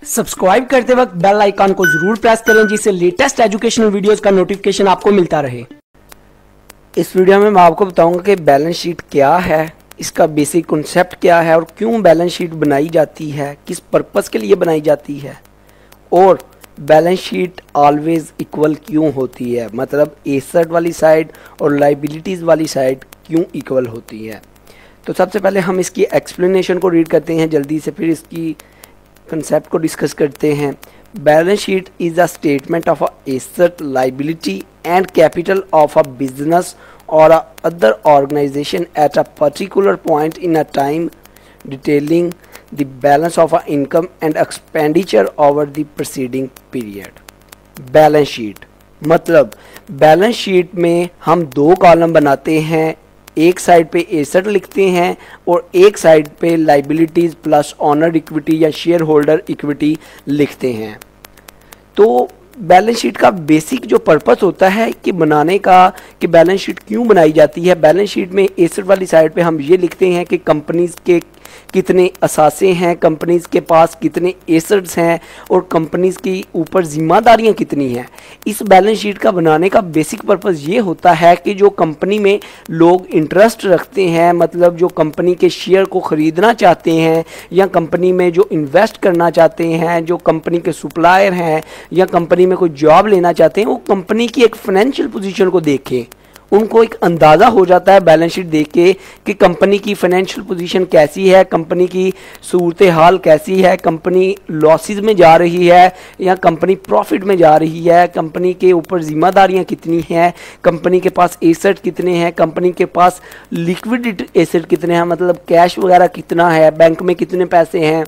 Subscribe करते वक्त bell icon को जरूर प्रेस करें जिससे लेटेस्ट एजुकेशनल वीडियोस का नोटिफिकेशन आपको मिलता रहे। इस वीडियो में मैं आपको बताऊंगा कि बैलेंस शीट क्या है, इसका बेसिक कॉन्सेप्ट क्या है और क्यों बैलेंस शीट बनाई जाती है, किस पर्पस के लिए बनाई जाती है और बैलेंस शीट ऑलवेज इक्वल क्यों होती है, मतलब एसेट वाली साइड और लाइबिलिटीज़ वाली साइड क्यों इक्वल होती है। तो सबसे पहले हम इसकी एक्सप्लेनेशन को रीड करते हैं जल्दी से, फिर इसकी कंसेप्ट को डिस्कस करते हैं। Balance sheet is a statement of a asset, liability and capital of a business और a other organization at a particular point in a time, detailing the balance of a income and expenditure over the preceding period. Balance sheet मतलब balance sheet में हम दो column बनाते हैं, एक side पे asset लिखते हैं और एक साइड पे लाइबिलिटीज प्लस ऑनर इक्विटी या शेयर होल्डर इक्विटी लिखते हैं। तो बैलेंस शीट का बेसिक जो पर्पस होता है कि बनाने का, कि बैलेंस शीट क्यों बनाई जाती है। बैलेंस शीट में एसेट वाली साइड पे हम ये लिखते हैं कि कंपनीज के कितने असासे हैं, कंपनीज के पास कितने एसेट्स हैं और कंपनीज की ऊपर जिम्मेदारियां कितनी हैं। इस बैलेंस शीट का बनाने का बेसिक पर्पस ये होता है कि जो कंपनी में लोग इंटरेस्ट रखते हैं, मतलब जो कंपनी के शेयर को ख़रीदना चाहते हैं या कंपनी में जो इन्वेस्ट करना चाहते हैं, जो कंपनी के सप्लायर हैं या कंपनी में कोई जॉब लेना चाहते हैं, वो कंपनी की एक फाइनेंशियल पोजीशन को देखें। उनको एक अंदाज़ा हो जाता है बैलेंस शीट देख के कि कंपनी की फाइनेंशियल पोजीशन कैसी है, कंपनी की सूरत हाल कैसी है, कंपनी लॉसेस में जा रही है या कंपनी प्रॉफिट में जा रही है, कंपनी के ऊपर जिम्मेदारियां कितनी हैं, कंपनी के पास एसेट कितने हैं, कंपनी के पास लिक्विड एसेट कितने हैं, मतलब कैश वगैरह कितना है, बैंक में कितने पैसे हैं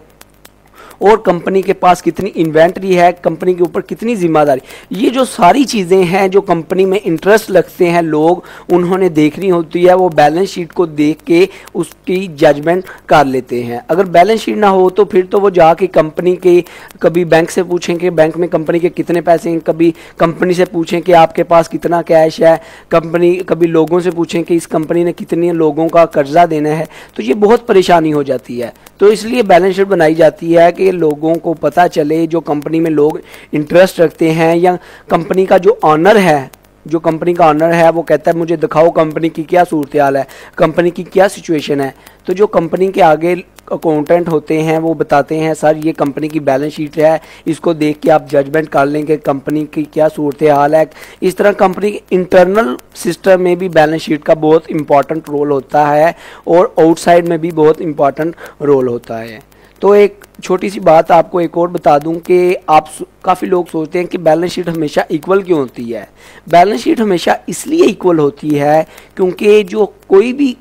और कंपनी के पास कितनी इन्वेंट्री है, कंपनी के ऊपर कितनी जिम्मेदारी। ये जो सारी चीज़ें हैं जो कंपनी में इंटरेस्ट लगते हैं लोग, उन्होंने देखनी होती है। वो बैलेंस शीट को देख के उसकी जजमेंट कर लेते हैं। अगर बैलेंस शीट ना हो तो फिर तो वो जाके कंपनी के कभी बैंक से पूछें कि बैंक में कंपनी के कितने पैसे हैं, कभी कंपनी से पूछें कि आपके पास कितना कैश है, कभी लोगों से पूछें कि इस कंपनी ने कितने लोगों का कर्जा देना है। तो ये बहुत परेशानी हो जाती है। तो इसलिए बैलेंस शीट बनाई जाती है कि लोगों को पता चले, जो कंपनी में लोग इंटरेस्ट रखते हैं या कंपनी का जो ऑनर है, जो कंपनी का ऑनर है वो कहता है मुझे दिखाओ कंपनी की क्या सूरत हाल है, कंपनी की क्या सिचुएशन है। तो जो कंपनी के आगे अकाउंटेंट होते हैं वो बताते हैं सर ये कंपनी की बैलेंस शीट है, इसको देख के आप जजमेंट कर लेंगे कंपनी की क्या सूरत हाल है। इस तरह कंपनी के इंटरनल सिस्टम में भी बैलेंस शीट का बहुत इंपॉर्टेंट रोल होता है और आउटसाइड में भी बहुत इंपॉर्टेंट रोल होता है। तो एक छोटी सी बात आपको एक और बता दूं कि काफ़ी लोग सोचते हैं कि बैलेंस शीट हमेशा इक्वल क्यों होती है। बैलेंस शीट हमेशा इसलिए इक्वल होती है क्योंकि जो कोई भी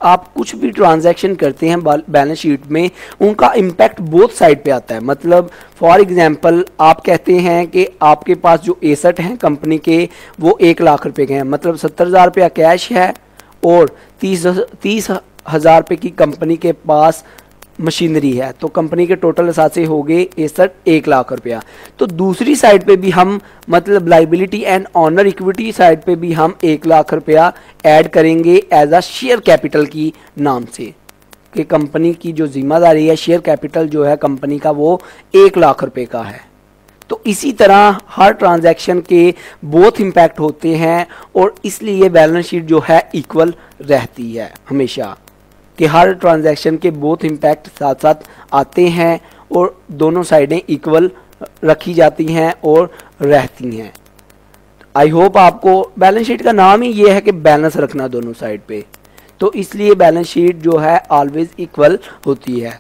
आप कुछ भी ट्रांजैक्शन करते हैं बैलेंस शीट में, उनका इम्पैक्ट बोथ साइड पे आता है। मतलब फॉर एग्जांपल आप कहते हैं कि आपके पास जो एसेट हैं कंपनी के वो 1 लाख रुपए के हैं, मतलब 70,000 रुपया कैश है और 30,000 रुपये की कंपनी के पास मशीनरी है। तो कंपनी के टोटल असासे हो गए एसेट 1 लाख रुपया। तो दूसरी साइड पे भी हम, मतलब liability and honour equity side पे भी हम 1 लाख रुपया ऐड करेंगे एज अ शेयर कैपिटल की नाम से, कि कंपनी की जो जिम्मेदारी है, शेयर कैपिटल जो है कंपनी का वो 1 लाख रुपए का है। तो इसी तरह हर ट्रांजैक्शन के बोथ इम्पैक्ट होते हैं और इसलिए बैलेंस शीट जो है इक्वल रहती है हमेशा, कि हर ट्रांजैक्शन के बोथ इम्पैक्ट साथ साथ आते हैं और दोनों साइडें इक्वल रखी जाती हैं और रहती हैं। आई होप आपको, बैलेंस शीट का नाम ही ये है कि बैलेंस रखना दोनों साइड पे, तो इसलिए बैलेंस शीट जो है ऑलवेज इक्वल होती है।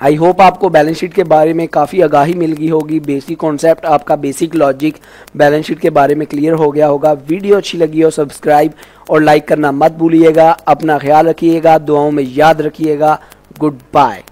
आई होप आपको बैलेंस शीट के बारे में काफ़ी आगाही मिल गई होगी, बेसिक कॉन्सेप्ट, आपका बेसिक लॉजिक बैलेंस शीट के बारे में क्लियर हो गया होगा। वीडियो अच्छी लगी हो सब्सक्राइब और लाइक करना मत भूलिएगा। अपना ख्याल रखिएगा, दुआओं में याद रखिएगा। Good bye.